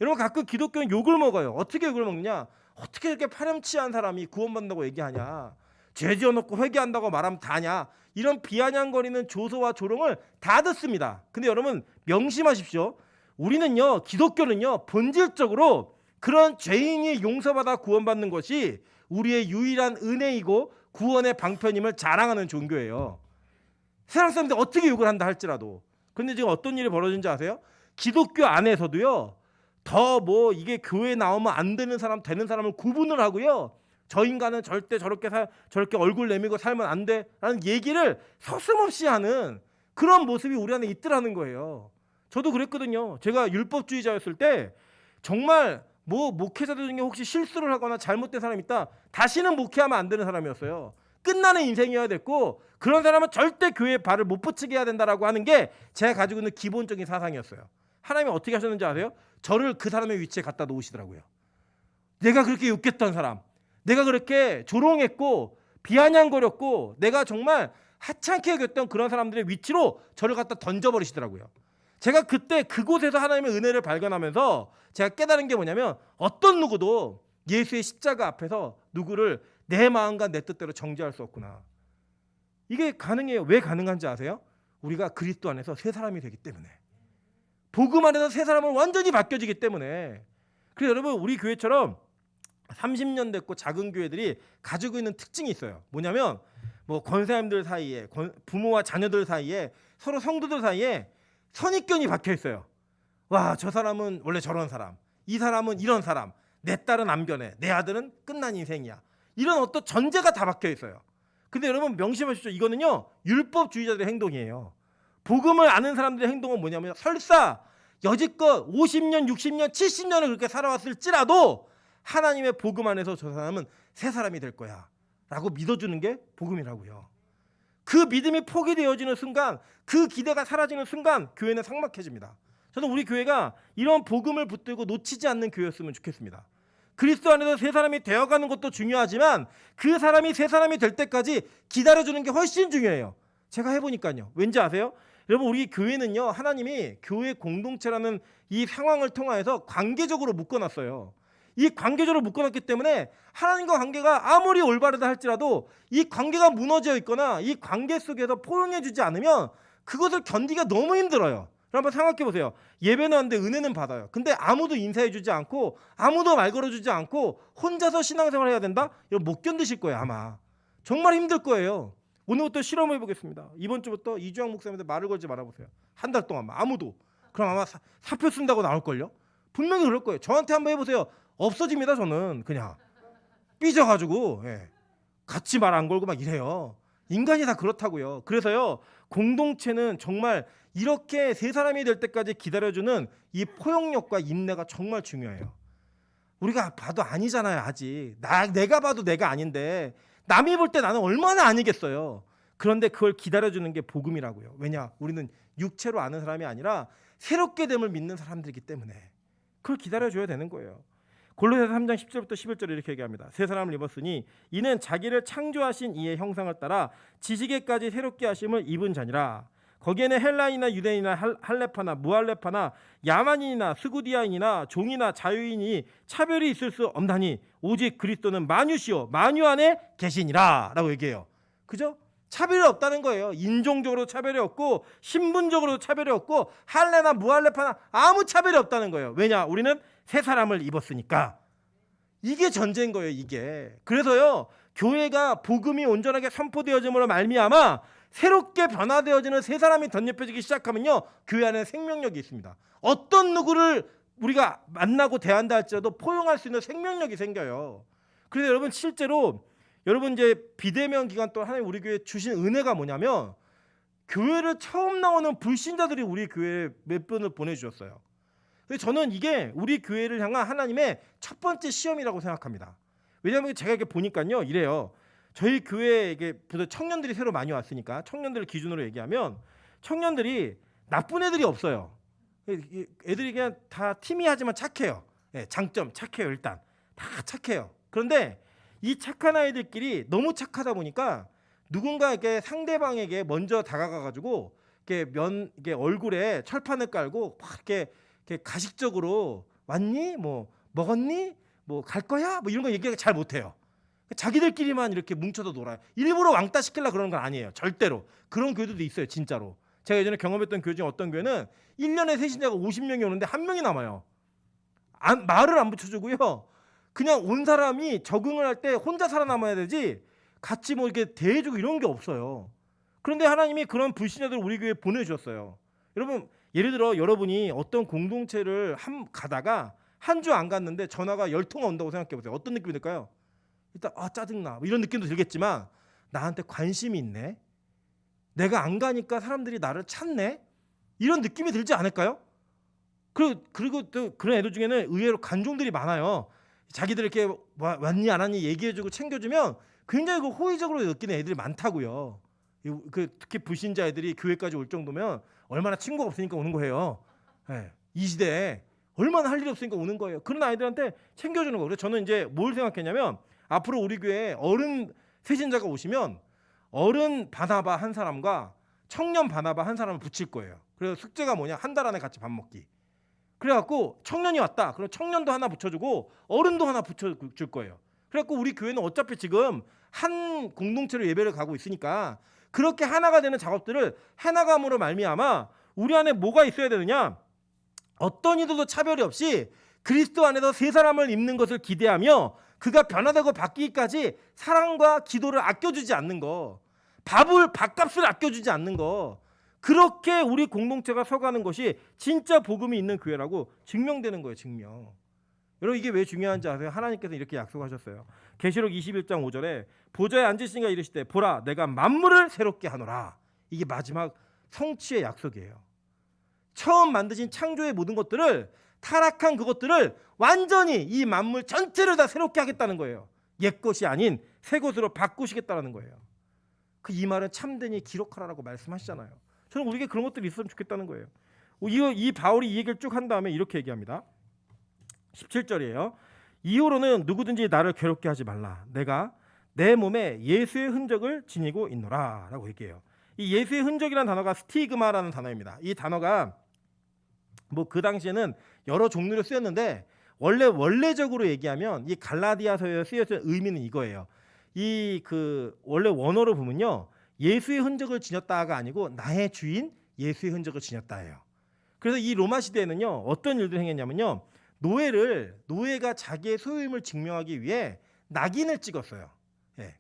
여러분 가끔 기독교는 욕을 먹어요. 어떻게 욕을 먹느냐? 어떻게 이렇게 파렴치한 사람이 구원받는다고 얘기하냐? 죄 지어놓고 회개한다고 말하면 다냐? 이런 비아냥거리는 조소와 조롱을 다 듣습니다. 근데 여러분 명심하십시오. 우리는요, 기독교는요, 본질적으로 그런 죄인이 용서받아 구원받는 것이 우리의 유일한 은혜이고 구원의 방편임을 자랑하는 종교예요. 세상 사람들이 어떻게 욕을 한다 할지라도. 근데 지금 어떤 일이 벌어진지 아세요? 기독교 안에서도요, 더 뭐 이게 교회에 나오면 안 되는 사람, 되는 사람을 구분을 하고요, 저 인간은 절대 저렇게 얼굴 내밀고 살면 안 돼라는 얘기를 서슴없이 하는 그런 모습이 우리 안에 있더라는 거예요. 저도 그랬거든요. 제가 율법주의자였을 때 정말 뭐 목회자들 중에 혹시 실수를 하거나 잘못된 사람이 있다, 다시는 목회하면 안 되는 사람이었어요. 끝나는 인생이어야 됐고 그런 사람은 절대 교회에 발을 못 붙이게 해야 된다라고 하는 게 제가 가지고 있는 기본적인 사상이었어요. 하나님이 어떻게 하셨는지 아세요? 저를 그 사람의 위치에 갖다 놓으시더라고요. 내가 그렇게 욕했던 사람, 내가 그렇게 조롱했고 비아냥거렸고 내가 정말 하찮게 여겼던 그런 사람들의 위치로 저를 갖다 던져버리시더라고요. 제가 그때 그곳에서 하나님의 은혜를 발견하면서 제가 깨달은 게 뭐냐면 어떤 누구도 예수의 십자가 앞에서 누구를 내 마음과 내 뜻대로 정죄할 수 없구나. 이게 가능해요. 왜 가능한지 아세요? 우리가 그리스도 안에서 새 사람이 되기 때문에. 복음 안에서 새 사람은 완전히 바뀌어지기 때문에. 그래서 여러분 우리 교회처럼 30년 됐고 작은 교회들이 가지고 있는 특징이 있어요. 뭐냐면 뭐 권사님들 사이에, 부모와 자녀들 사이에, 서로 성도들 사이에 선입견이 박혀 있어요. 와, 저 사람은 원래 저런 사람, 이 사람은 이런 사람, 내 딸은 안 변해, 내 아들은 끝난 인생이야. 이런 어떤 전제가 다 박혀 있어요. 근데 여러분 명심하십시오. 이거는요, 율법주의자들의 행동이에요. 복음을 아는 사람들의 행동은 뭐냐면 설사 여지껏 50년, 60년, 70년을 그렇게 살아왔을지라도 하나님의 복음 안에서 저 사람은 새 사람이 될 거야 라고 믿어주는 게 복음이라고요. 그 믿음이 포기되어지는 순간, 그 기대가 사라지는 순간 교회는 삭막해집니다. 저는 우리 교회가 이런 복음을 붙들고 놓치지 않는 교회였으면 좋겠습니다. 그리스도 안에서 새 사람이 되어가는 것도 중요하지만 그 사람이 새 사람이 될 때까지 기다려주는 게 훨씬 중요해요. 제가 해보니까요. 왠지 아세요? 여러분 우리 교회는요, 하나님이 교회 공동체라는 이 상황을 통하여서 관계적으로 묶어놨어요. 이 관계적으로 묶어놨기 때문에 하나님과 관계가 아무리 올바르다 할지라도 이 관계가 무너져 있거나 이 관계 속에서 포용해주지 않으면 그것을 견디기가 너무 힘들어요. 한번 생각해 보세요. 예배는 하는데 은혜는 받아요. 근데 아무도 인사해주지 않고 아무도 말 걸어주지 않고 혼자서 신앙생활 해야 된다? 이거 못 견디실 거예요 아마. 정말 힘들 거예요. 오늘부터 실험해 보겠습니다. 이번 주부터 이주영 목사님한테 말을 걸지 말아보세요. 한 달 동안 아무도. 그럼 아마 사표 쓴다고 나올걸요? 분명히 그럴 거예요. 저한테 한번 해보세요. 없어집니다. 저는 그냥 삐져가지고 같이 말 안 걸고 막 이래요. 인간이 다 그렇다고요. 그래서요, 공동체는 정말 이렇게 세 사람이 될 때까지 기다려주는 이 포용력과 인내가 정말 중요해요. 우리가 봐도 아니잖아요. 아직 내가 봐도 내가 아닌데 남이 볼 때 나는 얼마나 아니겠어요. 그런데 그걸 기다려주는 게 복음이라고요. 왜냐? 우리는 육체로 아는 사람이 아니라 새롭게 됨을 믿는 사람들이기 때문에 그걸 기다려줘야 되는 거예요. 골로새서 3장 10절부터 11절 이렇게 얘기합니다. 새 사람을 입었으니 이는 자기를 창조하신 이의 형상을 따라 지식에까지 새롭게 하심을 입은 자니라. 거기에는 헬라인이나 유대인이나 할레파나 무할레파나 야만인이나 스구디아인이나 종이나 자유인이 차별이 있을 수 없나니 오직 그리스도는 만유시요 만유 안에 계시니라 라고 얘기해요. 그죠? 차별이 없다는 거예요. 인종적으로 차별이 없고 신분적으로 차별이 없고 할레나 무할레파나 아무 차별이 없다는 거예요. 왜냐? 우리는 새 사람을 입었으니까. 이게 전제인 거예요. 이게. 그래서요, 교회가 복음이 온전하게 선포되어짐으로 말미암아 새롭게 변화되어지는 새 사람이 덧입혀지기 시작하면요, 교회 안에 생명력이 있습니다. 어떤 누구를 우리가 만나고 대한다 할지라도 포용할 수 있는 생명력이 생겨요. 그래서 여러분 실제로 여러분 이제 비대면 기간 동안 하나님 우리 교회에 주신 은혜가 뭐냐면 교회를 처음 나오는 불신자들이 우리 교회에 몇 분을 보내주셨어요. 그래서 저는 이게 우리 교회를 향한 하나님의 첫 번째 시험이라고 생각합니다. 왜냐하면 제가 이렇게 보니까요 이래요. 저희 교회에 이게 청년들이 새로 많이 왔으니까 청년들을 기준으로 얘기하면 청년들이 나쁜 애들이 없어요. 애들이 그냥 다 티미하지만 착해요. 장점 착해요. 일단 다 착해요. 그런데 이 착한 아이들끼리 너무 착하다 보니까 누군가에게 상대방에게 먼저 다가가가지고 이게 얼굴에 철판을 깔고 막 이렇게 가식적으로 왔니? 뭐 먹었니? 뭐 갈 거야? 뭐 이런 거 얘기하기 잘 못해요. 자기들끼리만 이렇게 뭉쳐서 놀아요. 일부러 왕따 시키려고 그러는 건 아니에요. 절대로. 그런 교회들도 있어요. 진짜로. 제가 예전에 경험했던 교회 중에 어떤 교회는 1년에 새신자가 50명이 오는데 한 명이 남아요. 말을 안 붙여주고요. 그냥 온 사람이 적응을 할 때 혼자 살아남아야 되지 같이 뭐 이렇게 대해주고 이런 게 없어요. 그런데 하나님이 그런 불신자들을 우리 교회에 보내주셨어요. 여러분 예를 들어 여러분이 어떤 공동체를 가다가 한 주 안 갔는데 전화가 10통 온다고 생각해보세요. 어떤 느낌이 들까요? 일단 짜증나 뭐 이런 느낌도 들겠지만 나한테 관심이 있네. 내가 안 가니까 사람들이 나를 찾네. 이런 느낌이 들지 않을까요? 그리고 또 그런 애들 중에는 의외로 간종들이 많아요. 자기들 이렇게 왔니 안 왔니 얘기해주고 챙겨주면 굉장히 호의적으로 느끼는 애들이 많다고요. 특히 불신자 애들이 교회까지 올 정도면 얼마나 친구가 없으니까 오는 거예요. 이 시대에 얼마나 할 일이 없으니까 오는 거예요. 그런 아이들한테 챙겨주는 거예요. 그래서 저는 이제 뭘 생각했냐면 앞으로 우리 교회에 어른 세신자가 오시면 어른 바나바 한 사람과 청년 바나바 한 사람을 붙일 거예요. 그래서 숙제가 뭐냐? 한 달 안에 같이 밥 먹기. 그래갖고 청년이 왔다. 그럼 청년도 하나 붙여주고 어른도 하나 붙여줄 거예요. 그래갖고 우리 교회는 어차피 지금 한 공동체로 예배를 가고 있으니까 그렇게 하나가 되는 작업들을 해나감으로 말미암아 우리 안에 뭐가 있어야 되느냐? 어떤 이들도 차별이 없이 그리스도 안에서 세 사람을 입는 것을 기대하며 그가 변화되고 바뀌기까지 사랑과 기도를 아껴주지 않는 거, 밥값을 아껴주지 않는 거, 그렇게 우리 공동체가 서가는 것이 진짜 복음이 있는 교회라고 증명되는 거예요. 증명. 여러분 이게 왜 중요한지 아세요? 하나님께서 이렇게 약속하셨어요. 계시록 21장 5절에 보좌에 앉으시니가 이르시되 보라 내가 만물을 새롭게 하노라. 이게 마지막 성취의 약속이에요. 처음 만드신 창조의 모든 것들을 타락한 그것들을 완전히 이 만물 전체를 다 새롭게 하겠다는 거예요. 옛것이 아닌 새 것으로 바꾸시겠다는 거예요. 이 말은 참되니 기록하라고 말씀하시잖아요. 저는 우리에게 그런 것들이 있으면 좋겠다는 거예요. 이 바울이 이 얘기를 쭉 한 다음에 이렇게 얘기합니다. 17절이에요. 이후로는 누구든지 나를 괴롭게 하지 말라. 내가 내 몸에 예수의 흔적을 지니고 있노라 라고 얘기해요. 이 예수의 흔적이라는 단어가 스티그마라는 단어입니다. 이 단어가 뭐 그 당시에는 여러 종류로 쓰였는데 원래적으로 얘기하면 이 갈라디아서에 쓰였던 의미는 이거예요. 원래 원어로 보면요. 예수의 흔적을 지녔다가 아니고 나의 주인 예수의 흔적을 지녔다예요. 그래서 이 로마 시대에는요. 어떤 일들을 행했냐면요. 노예가 자기의 소유임을 증명하기 위해 낙인을 찍었어요.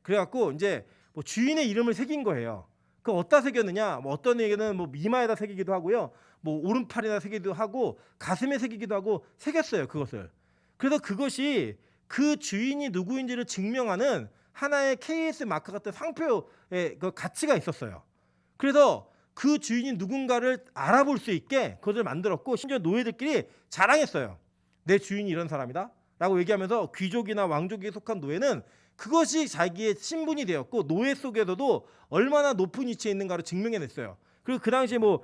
그래갖고 이제 뭐 주인의 이름을 새긴 거예요. 그 어디다 새겼느냐? 뭐 어떤 얘기는 뭐 이마에다 새기기도 하고요. 뭐 오른팔에다 새기기도 하고 가슴에 새기기도 하고 새겼어요. 그것을. 그래서 그것이 그 주인이 누구인지를 증명하는 하나의 KS 마크 같은 상표의 그 가치가 있었어요. 그래서 그 주인이 누군가를 알아볼 수 있게 그것을 만들었고 심지어 노예들끼리 자랑했어요. 내 주인이 이런 사람이다 라고 얘기하면서 귀족이나 왕족에 속한 노예는 그것이 자기의 신분이 되었고 노예 속에서도 얼마나 높은 위치에 있는가를 증명해냈어요. 그리고 그 당시에 뭐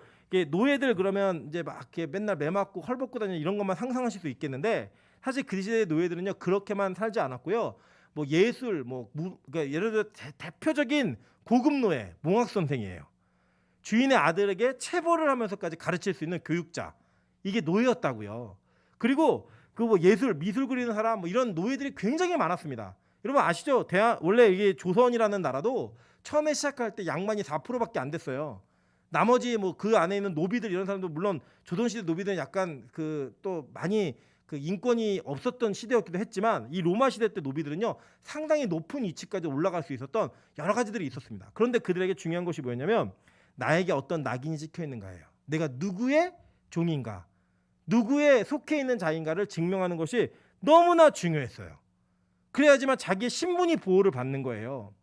노예들 그러면 이제 막 이렇게 맨날 매 맞고 헐벗고 다니는 이런 것만 상상하실 수 있겠는데 사실 그 시대의 노예들은요 그렇게만 살지 않았고요. 뭐 예술, 그러니까 예를 들어 대표적인 고급 노예, 몽학 선생이에요. 주인의 아들에게 체벌을 하면서까지 가르칠 수 있는 교육자, 이게 노예였다고요. 그리고 그 뭐 미술 그리는 사람, 뭐 이런 노예들이 굉장히 많았습니다. 여러분 아시죠? 원래 이게 조선이라는 나라도 처음에 시작할 때 양만이 4%밖에 안 됐어요. 나머지 뭐 그 안에 있는 노비들 이런 사람도 물론 조선시대 노비들은 약간 또 많이 그 인권이 없었던 시대였기도 했지만 이 로마 시대 때 노비들은요 상당히 높은 위치까지 올라갈 수 있었던 여러 가지들이 있었습니다. 그런데 그들에게 중요한 것이 뭐였냐면 나에게 어떤 낙인이 찍혀 있는가예요. 내가 누구의 종인가, 누구에 속해 있는 자인가를 증명하는 것이 너무나 중요했어요. 그래야지만 자기의 신분이 보호를 받는 거예요.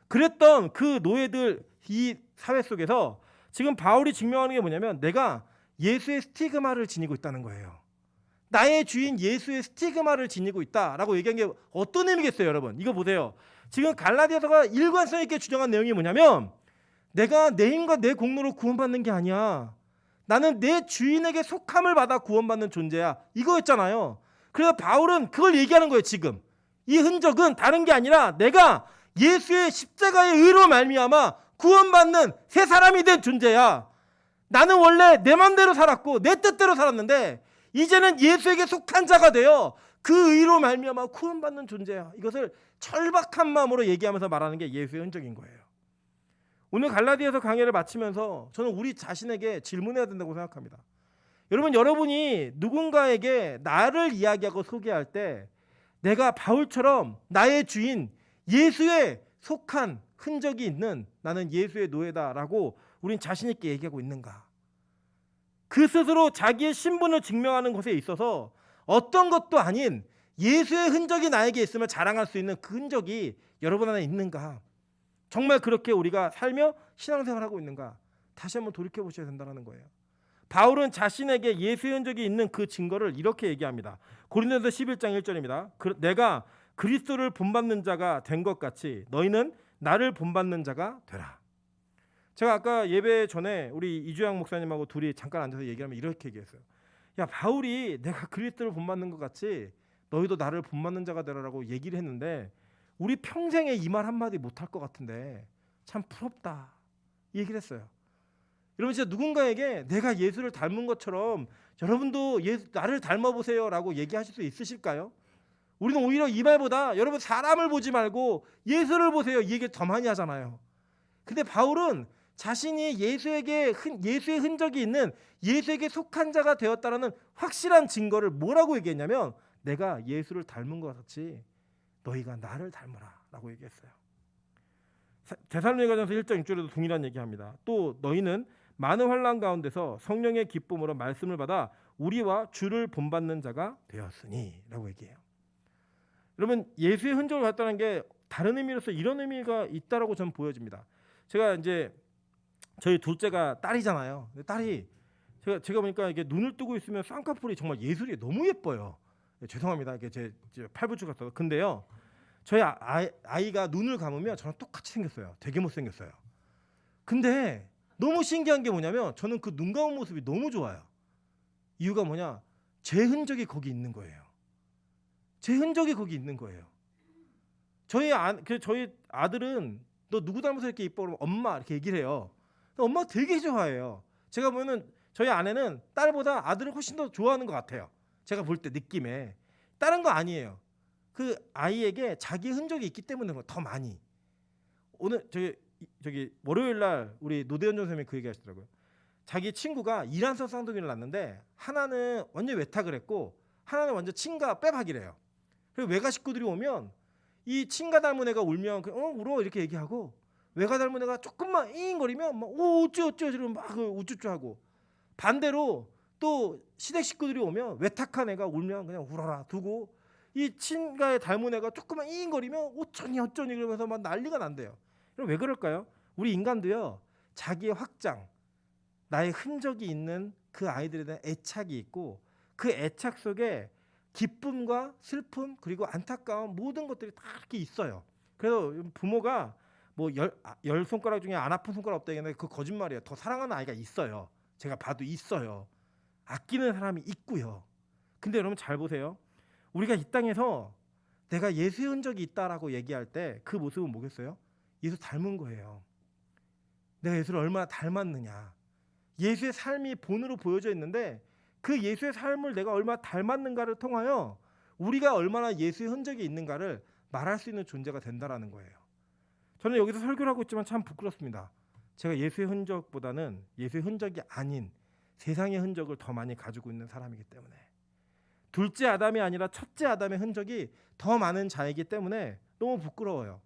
그랬던 그 노예들 이 사회 속에서 지금 바울이 증명하는 게 뭐냐면 내가 예수의 스티그마를 지니고 있다는 거예요. 나의 주인 예수의 스티그마를 지니고 있다라고 얘기한 게 어떤 의미겠어요, 여러분? 이거 보세요. 지금 갈라디아서가 일관성 있게 주장한 내용이 뭐냐면 내가 내 힘과 내 공로로 구원받는 게 아니야. 나는 내 주인에게 속함을 받아 구원받는 존재야. 이거였잖아요. 그래서 바울은 그걸 얘기하는 거예요, 지금. 이 흔적은 다른 게 아니라 내가 예수의 십자가의 의로 말미암아 구원받는 새 사람이 된 존재야. 나는 원래 내 맘대로 살았고 내 뜻대로 살았는데 이제는 예수에게 속한 자가 되어 그 의로 말미암아 구원받는 존재야. 이것을 철박한 마음으로 얘기하면서 말하는 게 예수의 흔적인 거예요. 오늘 갈라디아서 강의를 마치면서 저는 우리 자신에게 질문해야 된다고 생각합니다. 여러분이 누군가에게 나를 이야기하고 소개할 때 내가 바울처럼 나의 주인 예수에 속한 흔적이 있는 나는 예수의 노예다라고 우린 자신 있게 얘기하고 있는가? 그 스스로 자기의 신분을 증명하는 것에 있어서 어떤 것도 아닌 예수의 흔적이 나에게 있으면 자랑할 수 있는 그 흔적이 여러분 안에 있는가? 정말 그렇게 우리가 살며 신앙생활을 하고 있는가? 다시 한번 돌이켜 보셔야 된다는 거예요. 바울은 자신에게 예수의 흔적이 있는 그 증거를 이렇게 얘기합니다. 고린도서 11장 1절입니다. 내가 그리스도를 본받는 자가 된 것 같이 너희는 나를 본받는 자가 되라. 제가 아까 예배 전에 우리 이주영 목사님하고 둘이 잠깐 앉아서 얘기하면 이렇게 얘기했어요. 야, 바울이 내가 그리스도를 본받는 것 같이 너희도 나를 본받는 자가 되라라고 얘기를 했는데 우리 평생에 이 말 한마디 못할 것 같은데 참 부럽다 이 얘기를 했어요. 여러분 진짜 누군가에게 내가 예수를 닮은 것처럼 여러분도 나를 닮아보세요 라고 얘기하실 수 있으실까요? 우리는 오히려 이 말보다 여러분 사람을 보지 말고 예수를 보세요 이 얘기를 더 많이 하잖아요. 근데 바울은 자신이 예수의 흔적이 있는 예수에게 속한 자가 되었다라는 확실한 증거를 뭐라고 얘기했냐면 내가 예수를 닮은 것 같이 너희가 나를 닮으라 라고 얘기했어요. 데살로니가전서 1장 6절에도 동일한 얘기합니다. 또 너희는 많은 환난 가운데서 성령의 기쁨으로 말씀을 받아 우리와 주를 본받는 자가 되었으니 라고 얘기해요. 여러분 예수의 흔적을 봤다는 게 다른 의미로서 이런 의미가 있다라고 저는 보여집니다. 제가 이제 저희 둘째가 딸이잖아요. 딸이 제가 보니까 이게 눈을 뜨고 있으면 쌍꺼풀이 정말 예술이 너무 예뻐요. 죄송합니다. 이게 제 팔부축 같아서. 근데요, 저희 아이가 눈을 감으면 저랑 똑같이 생겼어요. 되게 못생겼어요. 근데 너무 신기한 게 뭐냐면 저는 그 눈 감은 모습이 너무 좋아요. 이유가 뭐냐? 제 흔적이 거기 있는 거예요. 제 흔적이 거기 있는 거예요. 저희 아들은 너 누구 닮아서 이렇게 이뻐? 그러면 엄마 이렇게 얘기를 해요. 엄마 되게 좋아해요. 제가 보면은 저희 아내는 딸보다 아들을 훨씬 더 좋아하는 것 같아요. 제가 볼 때 느낌에. 다른 거 아니에요. 그 아이에게 자기 흔적이 있기 때문에 더 많이. 오늘 저기 월요일 날 우리 노대현 선생님이 그 얘기 하시더라고요. 자기 친구가 이란서 쌍둥이를 낳았는데 하나는 완전 외탁을 했고 하나는 완전 친가 빼박이래요. 그리고 외가 식구들이 오면 이 친가 닮은 애가 울면 울어 이렇게 얘기하고 외가 닮은 애가 조금만 잉거리면 막 어쩌 이러면 막 우쭈쭈 하고 반대로 또 시댁 식구들이 오면 외탁한 애가 울면 그냥 울어라 두고 이 친가에 닮은 애가 조금만 잉거리면 어쩌니 그러면서 막 난리가 난대요. 그럼 왜 그럴까요? 우리 인간도요 자기의 확장 나의 흔적이 있는 그 아이들에 대한 애착이 있고 그 애착 속에 기쁨과 슬픔 그리고 안타까움 모든 것들이 다 이렇게 있어요. 그래서 부모가 뭐 열 손가락 중에 안 아픈 손가락 없다 얘기하는데 그 거짓말이에요. 더 사랑하는 아이가 있어요. 제가 봐도 있어요. 아끼는 사람이 있고요. 근데 여러분 잘 보세요. 우리가 이 땅에서 내가 예수의 흔적이 있다라고 얘기할 때 그 모습은 뭐겠어요? 예수 닮은 거예요. 내가 예수를 얼마나 닮았느냐. 예수의 삶이 본으로 보여져 있는데 그 예수의 삶을 내가 얼마나 닮았는가를 통하여 우리가 얼마나 예수의 흔적이 있는가를 말할 수 있는 존재가 된다라는 거예요. 저는 여기서 설교를 하고 있지만 참 부끄럽습니다. 제가 예수의 흔적보다는 예수의 흔적이 아닌 세상의 흔적을 더 많이 가지고 있는 사람이기 때문에 둘째 아담이 아니라 첫째 아담의 흔적이 더 많은 자이기 때문에 너무 부끄러워요.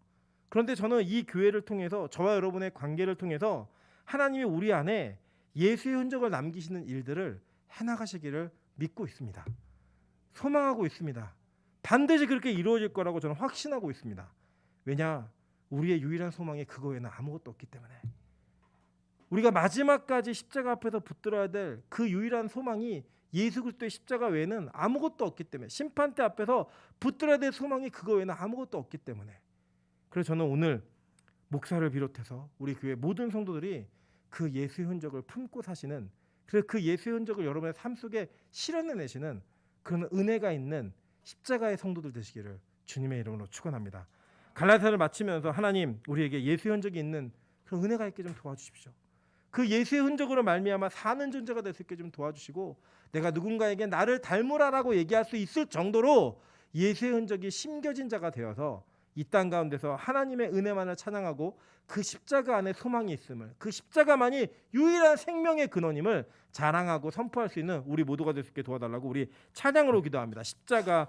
그런데 저는 이 교회를 통해서 저와 여러분의 관계를 통해서 하나님이 우리 안에 예수의 흔적을 남기시는 일들을 해나가시기를 믿고 있습니다. 소망하고 있습니다. 반드시 그렇게 이루어질 거라고 저는 확신하고 있습니다. 왜냐? 우리의 유일한 소망이 그거 외에는 아무것도 없기 때문에. 우리가 마지막까지 십자가 앞에서 붙들어야 될 그 유일한 소망이 예수 그리스도의 십자가 외에는 아무것도 없기 때문에, 심판대 앞에서 붙들어야 될 소망이 그거 외에는 아무것도 없기 때문에. 그래서 저는 오늘 목사를 비롯해서 우리 교회 모든 성도들이 그 예수의 흔적을 품고 사시는, 그래서 그 예수의 흔적을 여러분의 삶 속에 실현해내시는 그런 은혜가 있는 십자가의 성도들 되시기를 주님의 이름으로 축원합니다. 갈라디아를 마치면서 하나님 우리에게 예수의 흔적이 있는 그런 은혜가 있게 좀 도와주십시오. 그 예수의 흔적으로 말미암아 사는 존재가 될 수 있게 좀 도와주시고, 내가 누군가에게 나를 닮으라라고 얘기할 수 있을 정도로 예수의 흔적이 심겨진 자가 되어서 이 땅 가운데서 하나님의 은혜만을 찬양하고 그 십자가 안에 소망이 있음을, 그 십자가만이 유일한 생명의 근원임을 자랑하고 선포할 수 있는 우리 모두가 될 수 있게 도와달라고 우리 찬양으로 기도합니다. 십자가